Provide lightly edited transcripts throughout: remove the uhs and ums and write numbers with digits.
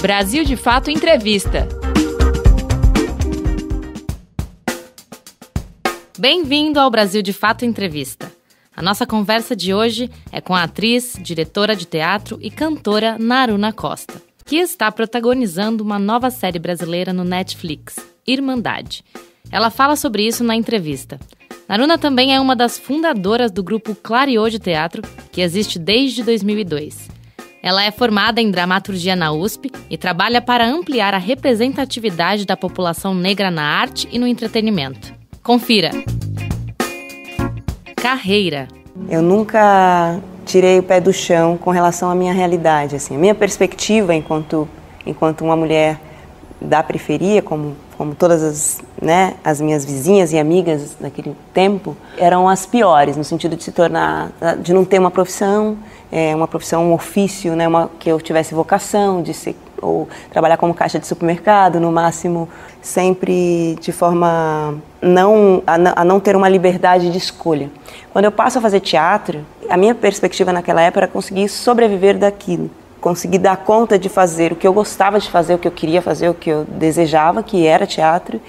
Brasil de Fato Entrevista. Bem-vindo ao Brasil de Fato Entrevista. A nossa conversa de hoje é com a atriz, diretora de teatro e cantora Naruna Costa, que está protagonizando uma nova série brasileira no Netflix, Irmandade. Ela fala sobre isso na entrevista. Naruna também é uma das fundadoras do grupo Clareou de Teatro, que existe desde 2002. Ela é formada em dramaturgia na USP e trabalha para ampliar a representatividade da população negra na arte e no entretenimento. Confira. Carreira. Eu nunca tirei o pé do chão com relação à minha realidade. Assim. A minha perspectiva enquanto uma mulher da periferia, como todas as minhas vizinhas e amigas daquele tempo, eram as piores, no sentido de não ter uma profissão, um ofício, que eu tivesse vocação, ou trabalhar como caixa de supermercado, no máximo, sempre de forma a não ter uma liberdade de escolha. Quando eu passo a fazer teatro, a minha perspectiva naquela época era conseguir sobreviver daquilo, conseguir dar conta de fazer o que eu gostava de fazer, o que eu queria fazer, o que eu desejava, que era teatro,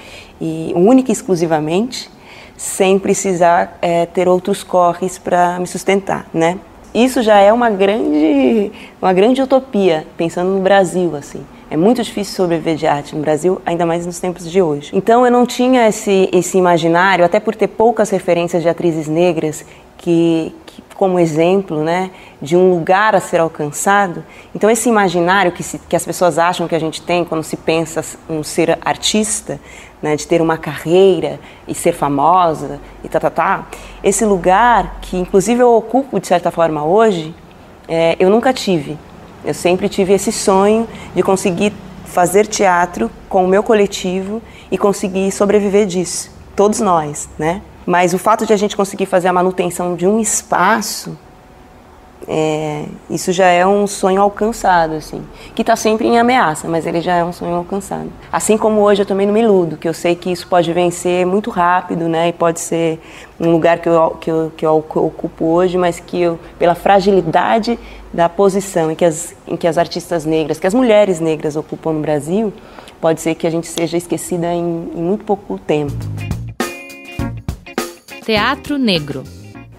e única e exclusivamente, sem precisar ter outros corres para me sustentar, né? Isso já é uma grande utopia, pensando no Brasil, assim. É muito difícil sobreviver de arte no Brasil, ainda mais nos tempos de hoje. Então eu não tinha esse imaginário, até por ter poucas referências de atrizes negras que como exemplo, de um lugar a ser alcançado. Então esse imaginário que as pessoas acham que a gente tem quando se pensa um ser artista, de ter uma carreira e ser famosa e esse lugar que inclusive eu ocupo de certa forma hoje, eu nunca tive. Eu sempre tive esse sonho de conseguir fazer teatro com o meu coletivo e conseguir sobreviver disso, todos nós, Mas o fato de a gente conseguir fazer a manutenção de um espaço, isso já é um sonho alcançado, assim, que está sempre em ameaça, mas ele já é um sonho alcançado. Assim como hoje eu também não me iludo, que eu sei que isso pode vencer muito rápido, e pode ser um lugar que eu ocupo hoje, mas que eu, pela fragilidade da posição em que as artistas negras, que as mulheres negras ocupam no Brasil, pode ser que a gente seja esquecida em muito pouco tempo. Teatro negro.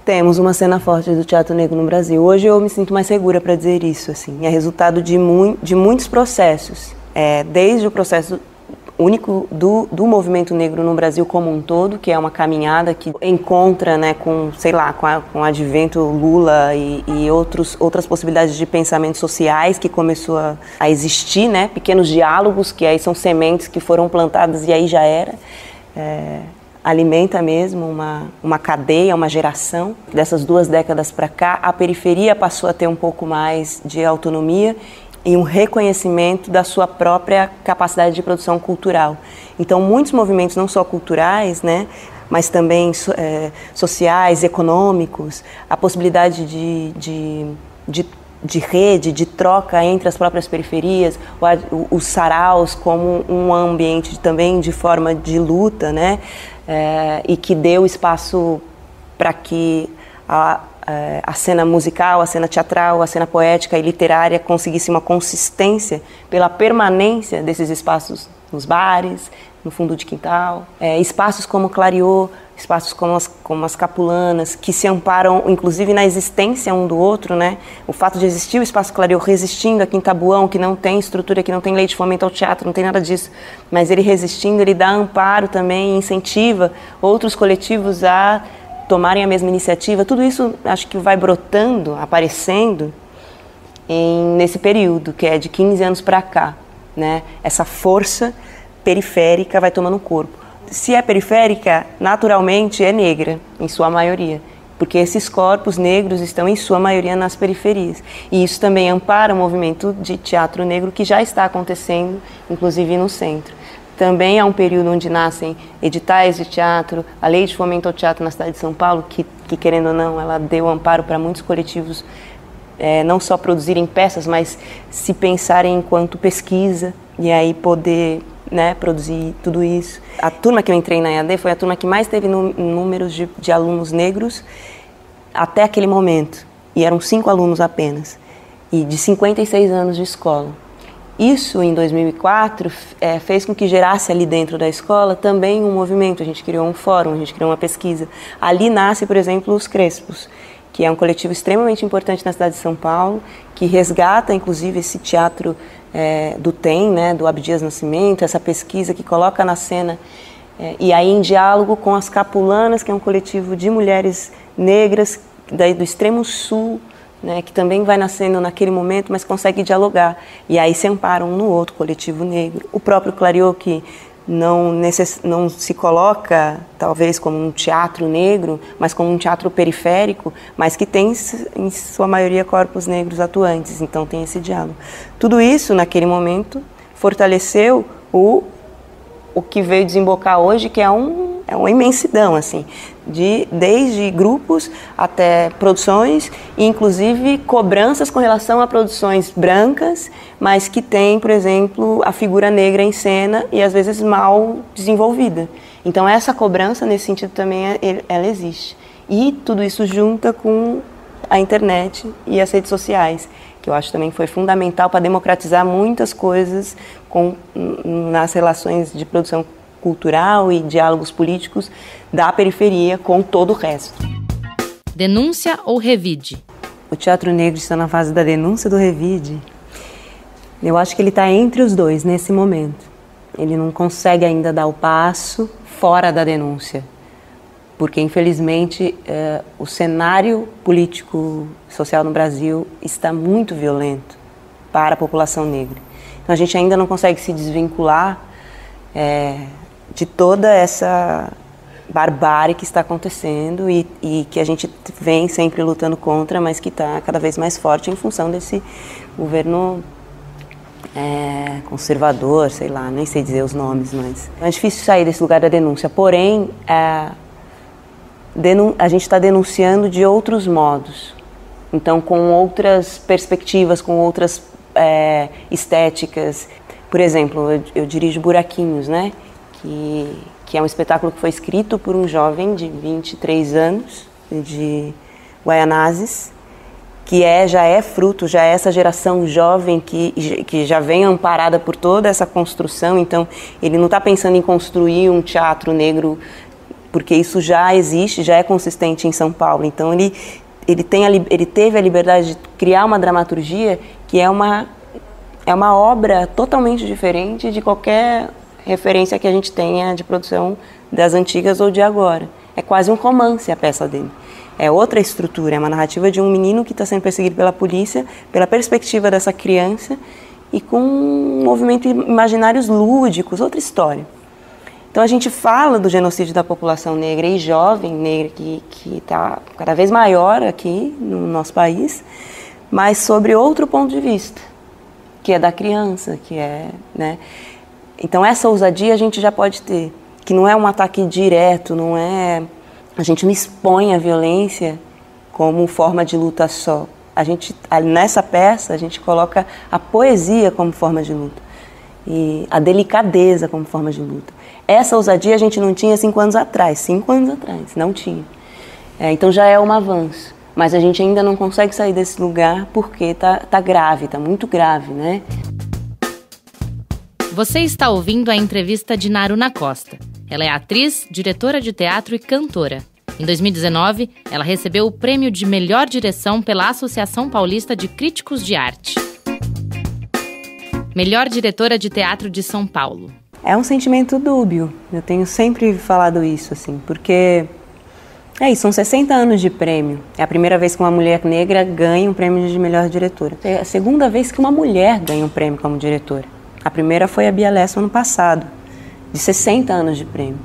Temos uma cena forte do teatro negro no Brasil. Hoje eu me sinto mais segura para dizer isso. Assim. É resultado de muitos processos. Desde o processo único do movimento negro no Brasil como um todo, que é uma caminhada que encontra com o advento Lula e outras possibilidades de pensamentos sociais que começou a existir, pequenos diálogos que aí são sementes que foram plantadas e aí já era. Alimenta mesmo uma cadeia, uma geração. Dessas 2 décadas para cá, a periferia passou a ter um pouco mais de autonomia e um reconhecimento da sua própria capacidade de produção cultural. Então, muitos movimentos, não só culturais, mas também sociais, econômicos, a possibilidade de rede, de troca entre as próprias periferias, os saraus como um ambiente também de forma de luta, e que deu espaço para que a cena musical, a cena teatral, a cena poética e literária conseguisse uma consistência pela permanência desses espaços nos bares, no fundo de quintal, espaços como Clareou, espaços como as Capulanas, que se amparam inclusive na existência um do outro, O fato de existir o espaço Clareou resistindo aqui em Tabuão, que não tem estrutura, que não tem lei de fomento ao teatro, não tem nada disso, mas ele resistindo, ele dá amparo também, incentiva outros coletivos a tomarem a mesma iniciativa. Tudo isso acho que vai brotando, aparecendo nesse período, que é de 15 anos para cá, Essa força periférica vai tomando corpo. Se é periférica, naturalmente é negra, em sua maioria, porque esses corpos negros estão, em sua maioria, nas periferias. E isso também ampara o movimento de teatro negro que já está acontecendo, inclusive no centro. Também há um período onde nascem editais de teatro, a lei de fomento ao teatro na cidade de São Paulo, que querendo ou não, ela deu amparo para muitos coletivos, não só produzirem peças, mas se pensarem enquanto pesquisa, e aí poder produzir tudo isso. A turma que eu entrei na EAD foi a turma que mais teve números de alunos negros até aquele momento. E eram 5 alunos apenas. E de 56 anos de escola. Isso, em 2004, fez com que gerasse ali dentro da escola também um movimento. A gente criou um fórum, a gente criou uma pesquisa. Ali nasce, por exemplo, os Crespos, que é um coletivo extremamente importante na cidade de São Paulo, que resgata, inclusive, esse teatro do TEM, né, do Abdias Nascimento, essa pesquisa que coloca na cena, e aí em diálogo com as Capulanas, que é um coletivo de mulheres negras daí do extremo sul, né, que também vai nascendo naquele momento, mas consegue dialogar. E aí se amparam um no outro, coletivo negro. O próprio Clareou, que não se coloca, talvez, como um teatro negro, mas como um teatro periférico, mas que tem, em sua maioria, corpos negros atuantes. Então tem esse diálogo. Tudo isso, naquele momento, fortaleceu o que veio desembocar hoje, que é uma imensidão, assim, desde grupos até produções, e inclusive cobranças com relação a produções brancas, mas que tem, por exemplo, a figura negra em cena e às vezes mal desenvolvida. Então essa cobrança, nesse sentido, também ela existe. E tudo isso junta com a internet e as redes sociais, que eu acho também foi fundamental para democratizar muitas coisas nas relações de produção cultural e diálogos políticos da periferia com todo o resto. Denúncia ou revide? O teatro negro está na fase da denúncia do revide. Eu acho que ele está entre os dois nesse momento. Ele não consegue ainda dar o passo fora da denúncia, porque infelizmente o cenário político social no Brasil está muito violento para a população negra. Então a gente ainda não consegue se desvincular de toda essa barbárie que está acontecendo e que a gente vem sempre lutando contra, mas que está cada vez mais forte em função desse governo conservador, sei lá, nem sei dizer os nomes, mas é difícil sair desse lugar da denúncia. Porém, a gente está denunciando de outros modos, então com outras perspectivas, com outras estéticas. Por exemplo, eu dirijo Buraquinhos, né? Que é um espetáculo que foi escrito por um jovem de 23 anos, de Guaianazes, que já é fruto, já é essa geração jovem que já vem amparada por toda essa construção. Então ele não está pensando em construir um teatro negro, porque isso já existe, já é consistente em São Paulo. Então ele teve a liberdade de criar uma dramaturgia que é uma obra totalmente diferente de qualquer referência que a gente tenha de produção das antigas ou de agora. É quase um romance a peça dele. É outra estrutura, é uma narrativa de um menino que está sendo perseguido pela polícia, pela perspectiva dessa criança e com um movimento imaginários lúdicos, outra história. Então a gente fala do genocídio da população negra e jovem negra que está cada vez maior aqui no nosso país, mas sobre outro ponto de vista, que é da criança, que é, né? Então essa ousadia a gente já pode ter, que não é um ataque direto, a gente não expõe a violência como forma de luta só. Nessa peça a gente coloca a poesia como forma de luta e a delicadeza como forma de luta. Essa ousadia a gente não tinha 5 anos atrás, não tinha. Então já é um avanço, mas a gente ainda não consegue sair desse lugar porque tá grave, tá muito grave, né? Você está ouvindo a entrevista de Naruna Costa. Ela é atriz, diretora de teatro e cantora. Em 2019, ela recebeu o prêmio de melhor direção pela Associação Paulista de Críticos de Arte. Melhor diretora de teatro de São Paulo. É um sentimento dúbio. Eu tenho sempre falado isso, assim, porque são 60 anos de prêmio. É a primeira vez que uma mulher negra ganha um prêmio de melhor diretora. É a segunda vez que uma mulher ganha um prêmio como diretora. A primeira foi a Bia Lessa ano passado, de 60 anos de prêmio.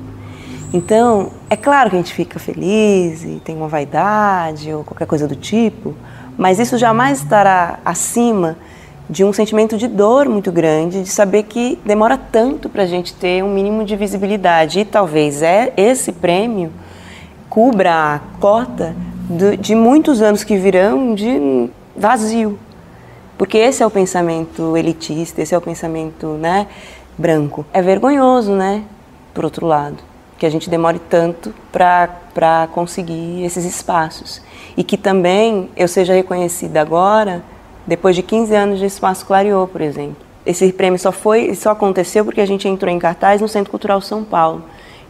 Então, é claro que a gente fica feliz e tem uma vaidade ou qualquer coisa do tipo, mas isso jamais estará acima de um sentimento de dor muito grande, de saber que demora tanto para a gente ter um mínimo de visibilidade. E talvez esse prêmio cubra a cota de muitos anos que virão de vazio. Porque esse é o pensamento elitista, esse é o pensamento, né, branco. É vergonhoso, né, por outro lado, que a gente demore tanto para conseguir esses espaços. E que também eu seja reconhecida agora, depois de 15 anos de Espaço Clareou, por exemplo. Esse prêmio só aconteceu porque a gente entrou em cartaz no Centro Cultural São Paulo,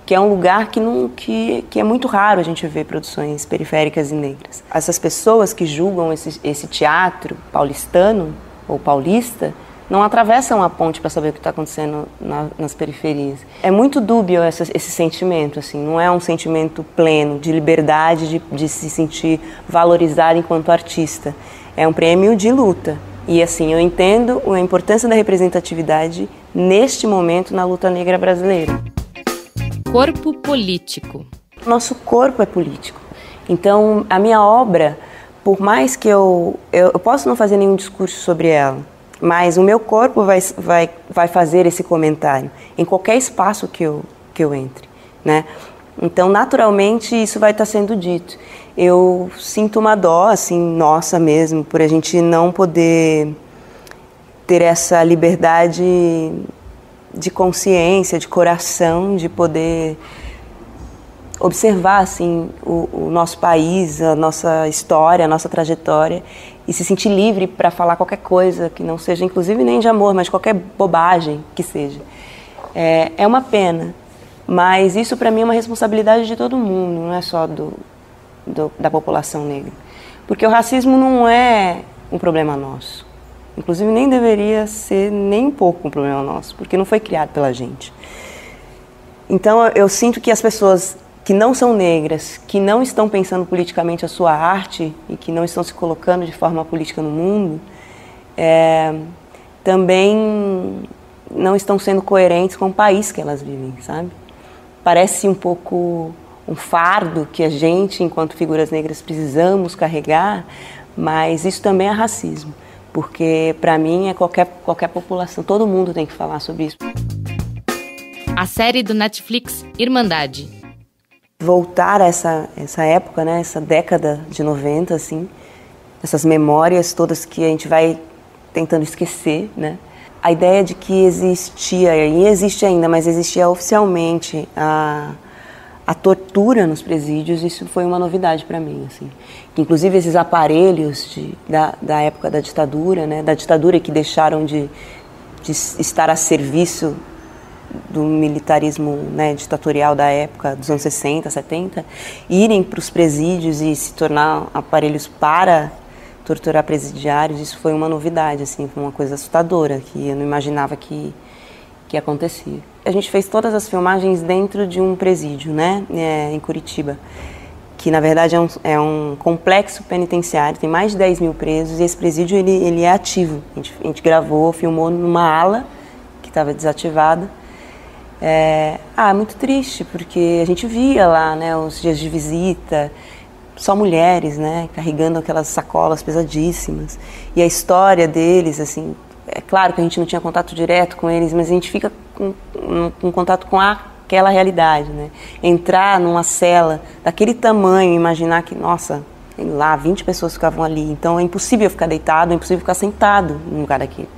que é um lugar que é muito raro a gente ver produções periféricas e negras. Essas pessoas que julgam esse teatro paulistano ou paulista não atravessam a ponte para saber o que está acontecendo nas periferias. É muito dúbio esse sentimento, assim, não é um sentimento pleno de liberdade, de se sentir valorizado enquanto artista. É um prêmio de luta. E assim, eu entendo a importância da representatividade neste momento na luta negra brasileira. Corpo político. Nosso corpo é político. Então, a minha obra, por mais que eu posso não fazer nenhum discurso sobre ela, mas o meu corpo vai fazer esse comentário em qualquer espaço que eu entre, né? Então, naturalmente, isso vai estar sendo dito. Eu sinto uma dó, assim, nossa mesmo, por a gente não poder ter essa liberdade de consciência, de coração, de poder observar, assim, o nosso país, a nossa história, a nossa trajetória e se sentir livre para falar qualquer coisa que não seja, inclusive nem de amor, mas qualquer bobagem que seja. É uma pena, mas isso para mim é uma responsabilidade de todo mundo, não é só da população negra. Porque o racismo não é um problema nosso. Inclusive nem deveria ser nem um pouco um problema nosso, porque não foi criado pela gente. Então eu sinto que as pessoas que não são negras, que não estão pensando politicamente a sua arte e que não estão se colocando de forma política no mundo, também não estão sendo coerentes com o país que elas vivem, sabe? Parece um pouco um fardo que a gente, enquanto figuras negras, precisamos carregar, mas isso também é racismo, porque para mim é qualquer população, todo mundo tem que falar sobre isso. A série do Netflix Irmandade. Voltar a essa época, né, essa década de 90, assim, essas memórias todas que a gente vai tentando esquecer, né? A ideia de que existia, e existe ainda, mas existia oficialmente a tortura nos presídios, isso foi uma novidade para mim, assim. Inclusive esses aparelhos da época da ditadura, né, da ditadura que deixaram de estar a serviço do militarismo, né, ditatorial da época, dos anos 60, 70, irem para os presídios e se tornar aparelhos para torturar presidiários, isso foi uma novidade, assim, foi uma coisa assustadora, que eu não imaginava que acontecia. A gente fez todas as filmagens dentro de um presídio, né, em Curitiba, que na verdade é um complexo penitenciário, tem mais de 10 mil presos, e esse presídio ele é ativo. A gente gravou, filmou numa ala que estava desativada. Muito triste, porque a gente via lá, né, os dias de visita, só mulheres, né, carregando aquelas sacolas pesadíssimas. E a história deles, assim, é claro que a gente não tinha contato direto com eles, mas a gente fica com contato com aquela realidade, né? Entrar numa cela daquele tamanho, imaginar que, nossa, sei lá, 20 pessoas ficavam ali, então é impossível ficar deitado, é impossível ficar sentado num lugar daquele.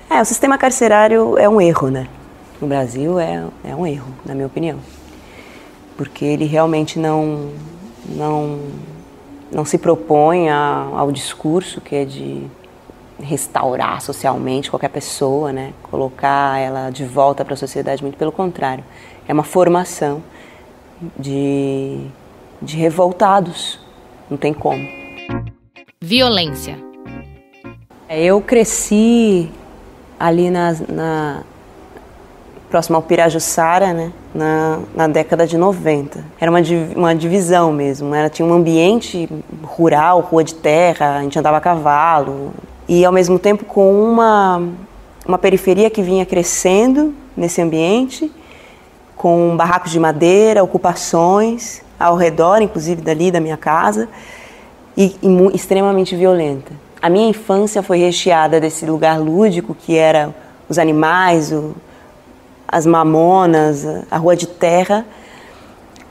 O sistema carcerário é um erro, né? No Brasil é um erro, na minha opinião. Porque ele realmente não se propõe ao discurso que é de restaurar socialmente qualquer pessoa, né? Colocar ela de volta para a sociedade, muito pelo contrário. É uma formação de revoltados, não tem como. Violência. Eu cresci ali próximo ao Pirajussara, né, na década de 90. Era uma divisão mesmo, tinha um ambiente rural, rua de terra, a gente andava a cavalo, e ao mesmo tempo com uma periferia que vinha crescendo nesse ambiente, com barracos de madeira, ocupações ao redor, inclusive dali da minha casa, e extremamente violenta. A minha infância foi recheada desse lugar lúdico que era os animais, as mamonas, a rua de terra,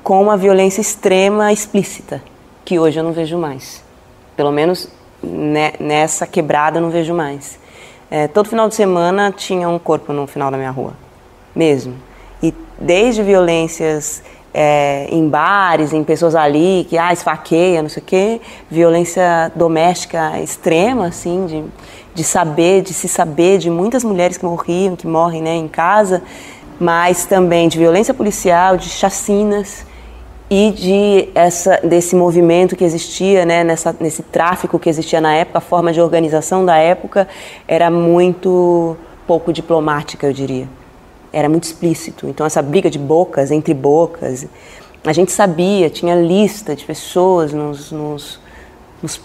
com uma violência extrema, explícita, que hoje eu não vejo mais. Pelo menos nessa quebrada eu não vejo mais. Todo final de semana tinha um corpo no final da minha rua, mesmo. E desde violências em bares, em pessoas ali que esfaqueia, não sei o quê, violência doméstica extrema, assim, de se saber de muitas mulheres que morrem, né, em casa, mas também de violência policial, de chacinas e desse movimento que existia, né, nesse tráfico que existia na época. A forma de organização da época era muito pouco diplomática, eu diria. Era muito explícito. Então, essa briga de bocas, entre bocas, a gente sabia, tinha lista de pessoas nos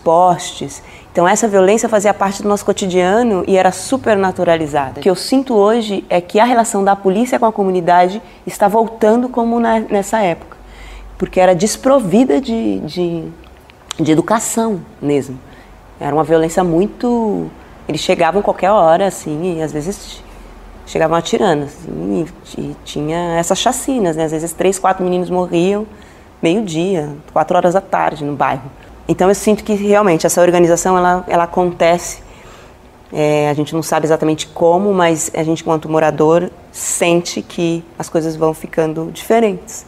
postes. Então, essa violência fazia parte do nosso cotidiano e era super naturalizada. O que eu sinto hoje é que a relação da polícia com a comunidade está voltando como nessa época, porque era desprovida de educação mesmo. Era uma violência muito... Eles chegavam qualquer hora, assim, e às vezes chegavam atirando, assim, e tinha essas chacinas, né? Às vezes 3, 4 meninos morriam meio-dia, 4 horas da tarde no bairro. Então eu sinto que realmente essa organização ela acontece, a gente não sabe exatamente como, mas a gente, enquanto morador, sente que as coisas vão ficando diferentes,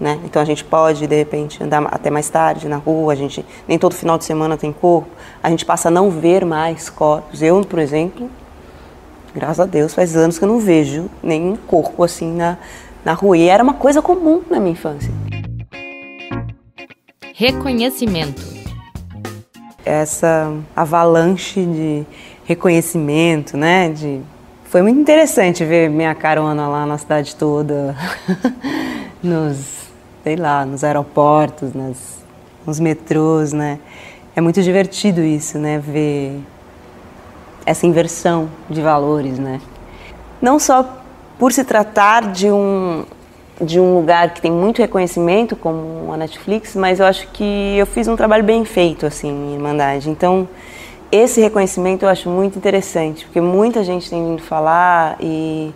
né? Então a gente pode, de repente, andar até mais tarde na rua, nem todo final de semana tem corpo, a gente passa a não ver mais corpos. Eu, por exemplo, graças a Deus, faz anos que eu não vejo nenhum corpo assim na rua. E era uma coisa comum na minha infância. Reconhecimento. Essa avalanche de reconhecimento, né? Foi muito interessante ver minha carona lá na cidade toda, nos aeroportos, nos metrôs, né? É muito divertido isso, né? Ver essa inversão de valores, né? Não só por se tratar de um lugar que tem muito reconhecimento, como a Netflix, mas eu acho que eu fiz um trabalho bem feito, assim, em Irmandade. Então, esse reconhecimento eu acho muito interessante, porque muita gente tem vindo falar e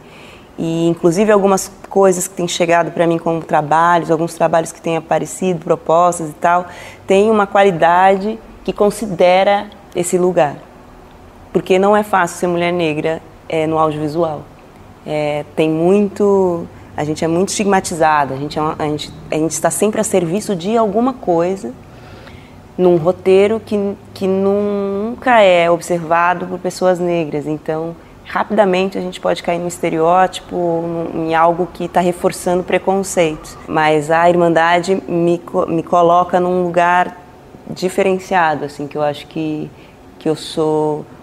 inclusive algumas coisas que têm chegado para mim como trabalhos, alguns trabalhos que têm aparecido, propostas e tal, tem uma qualidade que considera esse lugar. Porque não é fácil ser mulher negra no audiovisual. A gente é muito estigmatizada, a gente está sempre a serviço de alguma coisa num roteiro que nunca é observado por pessoas negras. Então, rapidamente a gente pode cair num estereótipo, em algo que está reforçando preconceitos. Mas a Irmandade me coloca num lugar diferenciado, assim, que eu acho que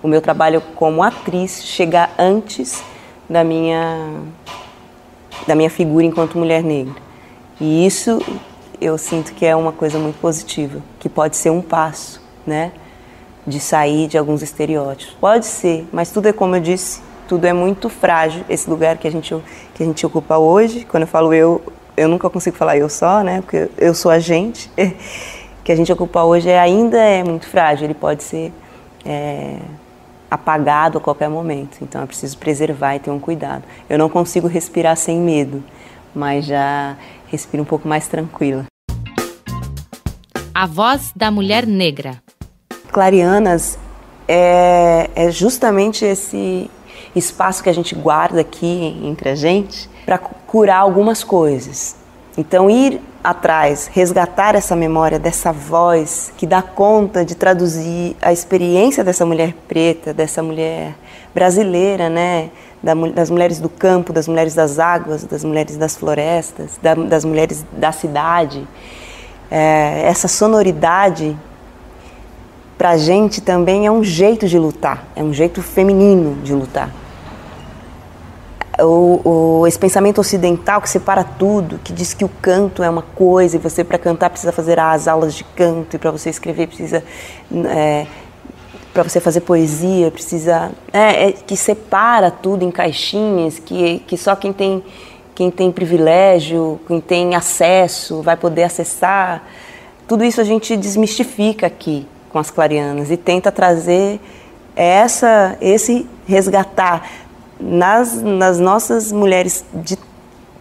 o meu trabalho como atriz chega antes da minha figura enquanto mulher negra. E isso eu sinto que é uma coisa muito positiva, que pode ser um passo, né, de sair de alguns estereótipos. Pode ser, mas tudo é como eu disse, tudo é muito frágil. Esse lugar que a gente ocupa hoje, quando eu falo eu nunca consigo falar eu só, né, porque eu sou a gente, que a gente ocupa hoje ainda é muito frágil, ele pode ser apagado a qualquer momento. Então é preciso preservar e ter um cuidado. Eu não consigo respirar sem medo, mas já respiro um pouco mais tranquila. A voz da mulher negra. Clarianas é justamente esse espaço que a gente guarda aqui entre a gente para curar algumas coisas. Então ir atrás, resgatar essa memória dessa voz que dá conta de traduzir a experiência dessa mulher preta, dessa mulher brasileira, né? Das mulheres do campo, das mulheres das águas, das mulheres das florestas, das mulheres da cidade. Essa sonoridade, pra gente também é um jeito de lutar, é um jeito feminino de lutar. Esse pensamento ocidental que separa tudo, que diz que o canto é uma coisa e você, para cantar, precisa fazer as aulas de canto, e para você escrever precisa, para você fazer poesia precisa, que separa tudo em caixinhas, que só quem tem privilégio, quem tem acesso vai poder acessar. Tudo isso a gente desmistifica aqui com as clarianas e tenta trazer esse resgatar nas nossas mulheres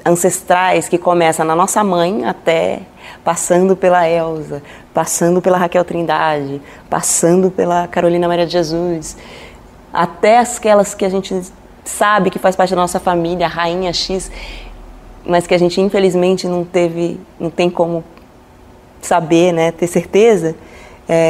ancestrais, que começa na nossa mãe, até passando pela Elza, passando pela Raquel Trindade, passando pela Carolina Maria de Jesus, até aquelas que a gente sabe que faz parte da nossa família, a Rainha X. mas que a gente infelizmente não tem como saber, né, ter certeza,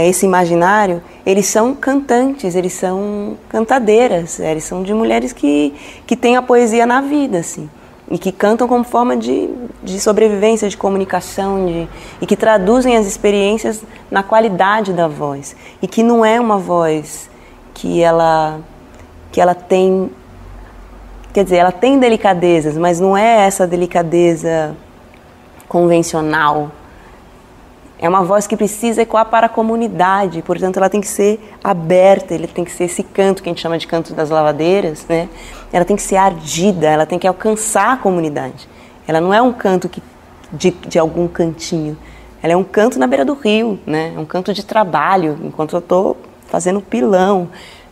esse imaginário, eles são cantantes, eles são cantadeiras, eles são de mulheres que têm a poesia na vida, assim, e que cantam como forma de sobrevivência, de comunicação, e que traduzem as experiências na qualidade da voz, e que não é uma voz que ela tem, quer dizer, ela tem delicadezas, mas não é essa delicadeza convencional. É uma voz que precisa ecoar para a comunidade, portanto ela tem que ser aberta, ele tem que ser esse canto que a gente chama de canto das lavadeiras, né? Ela tem que ser ardida, ela tem que alcançar a comunidade. Ela não é um canto de algum cantinho, ela é um canto na beira do rio, né? É um canto de trabalho, enquanto eu estou fazendo pilão.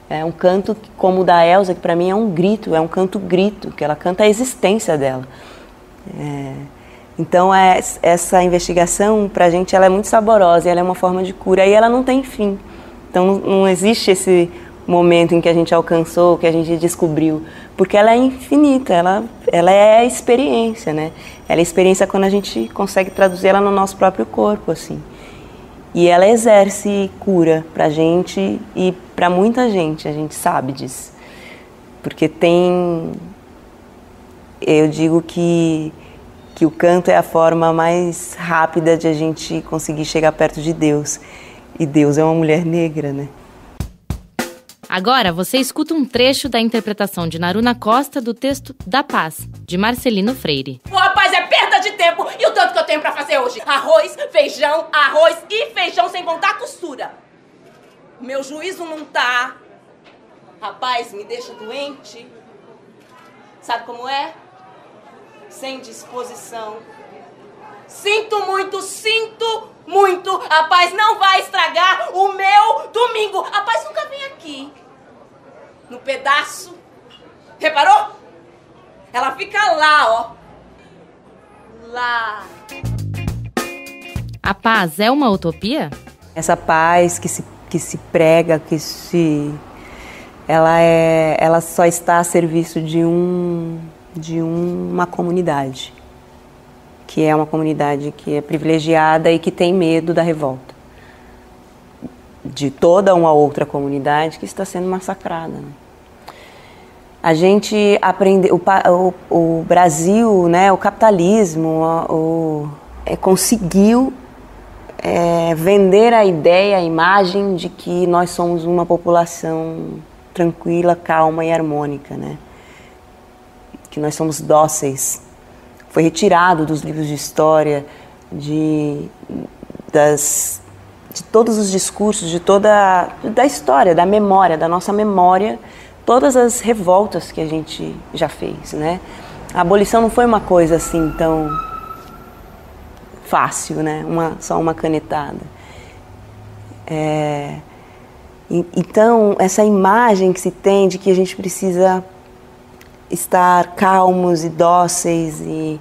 É um canto como o da Elza, que para mim é um grito, é um canto-grito, que ela canta a existência dela. Então, essa investigação, para a gente, ela é muito saborosa, ela é uma forma de cura e ela não tem fim. Então, não existe esse momento em que a gente alcançou, que a gente descobriu, porque ela é infinita, ela é a experiência, né? Ela é a experiência quando a gente consegue traduzir ela no nosso próprio corpo, assim. E ela exerce cura para a gente e para muita gente, a gente sabe disso. Porque eu digo que o canto é a forma mais rápida de a gente conseguir chegar perto de Deus. E Deus é uma mulher negra, né? Agora você escuta um trecho da interpretação de Naruna Costa do texto Da Paz, de Marcelino Freire. A paz é perda de tempo e o tanto que eu tenho pra fazer hoje. Arroz e feijão sem contar a costura. Meu juízo não tá. Rapaz, me deixa doente. Sabe como é? Sem disposição. Sinto muito. A paz não vai estragar o meu domingo. A paz nunca vem aqui. No pedaço. Reparou? Ela fica lá, ó. Lá. A paz é uma utopia? Essa paz que se prega, ela só está a serviço de uma comunidade, que é uma comunidade que é privilegiada e que tem medo da revolta de toda uma outra comunidade que está sendo massacrada, né? A gente aprende, o Brasil, né, o capitalismo, conseguiu vender a ideia, a imagem de que nós somos uma população tranquila, calma e harmônica, né? Que nós somos dóceis. Foi retirado dos livros de história, de todos os discursos, da história, da memória, da nossa memória, todas as revoltas que a gente já fez, né? A abolição não foi uma coisa assim tão fácil, né? Só uma canetada. Então, essa imagem que se tem de que a gente precisa estar calmos e dóceis e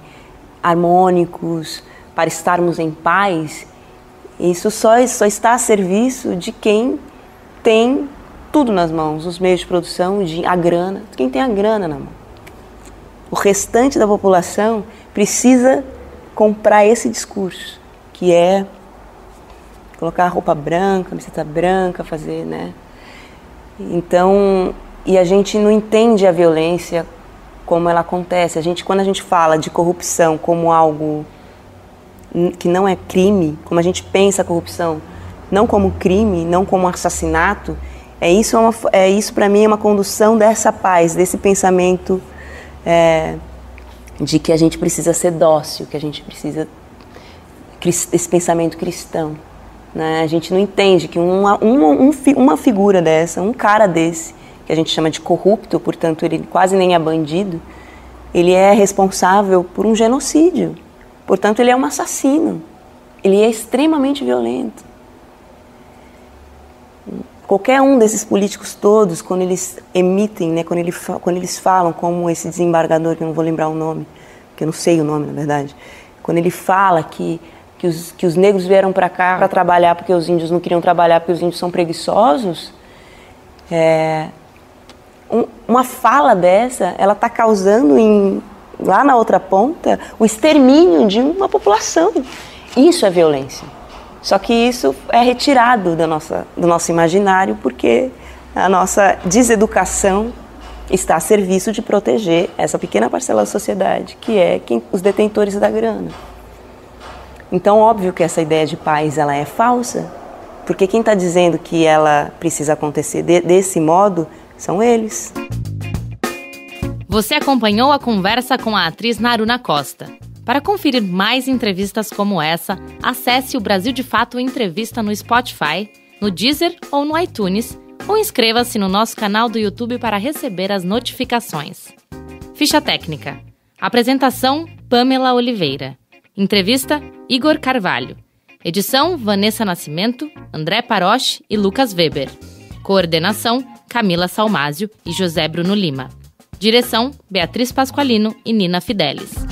harmônicos para estarmos em paz, isso só está a serviço de quem tem tudo nas mãos, os meios de produção, a grana, quem tem a grana na mão. O restante da população precisa comprar esse discurso, que é colocar roupa branca, camiseta branca, fazer, né? Então, e a gente não entende a violência como ela acontece. Quando a gente fala de corrupção como algo que não é crime, como a gente pensa a corrupção não como crime, não como assassinato, isso para mim é uma condução dessa paz, desse pensamento de que a gente precisa ser dócil, que a gente precisa esse pensamento cristão, né? A gente não entende que uma figura dessa, um cara desse, que a gente chama de corrupto, portanto ele quase nem é bandido, ele é responsável por um genocídio, portanto ele é um assassino, ele é extremamente violento. Qualquer um desses políticos todos, quando eles emitem, né, quando eles falam, como esse desembargador, que eu não vou lembrar o nome, que eu não sei o nome, na verdade, quando ele fala que os negros vieram para cá para trabalhar porque os índios não queriam trabalhar porque os índios são preguiçosos, uma fala dessa, ela está causando lá na outra ponta, o extermínio de uma população. Isso é violência. Só que isso é retirado do nosso imaginário porque a nossa deseducação está a serviço de proteger essa pequena parcela da sociedade, que é os detentores da grana. Então, óbvio que essa ideia de paz ela é falsa, porque quem está dizendo que ela precisa acontecer desse modo são eles. Você acompanhou a conversa com a atriz Naruna Costa. Para conferir mais entrevistas como essa, acesse o Brasil de Fato Entrevista no Spotify, no Deezer ou no iTunes, ou inscreva-se no nosso canal do YouTube para receber as notificações. Ficha técnica. Apresentação, Pamela Oliveira. Entrevista, Igor Carvalho. Edição, Vanessa Nascimento, André Paroche e Lucas Weber. Coordenação, Camila Salmásio e José Bruno Lima. Direção, Beatriz Pasqualino e Nina Fidelis.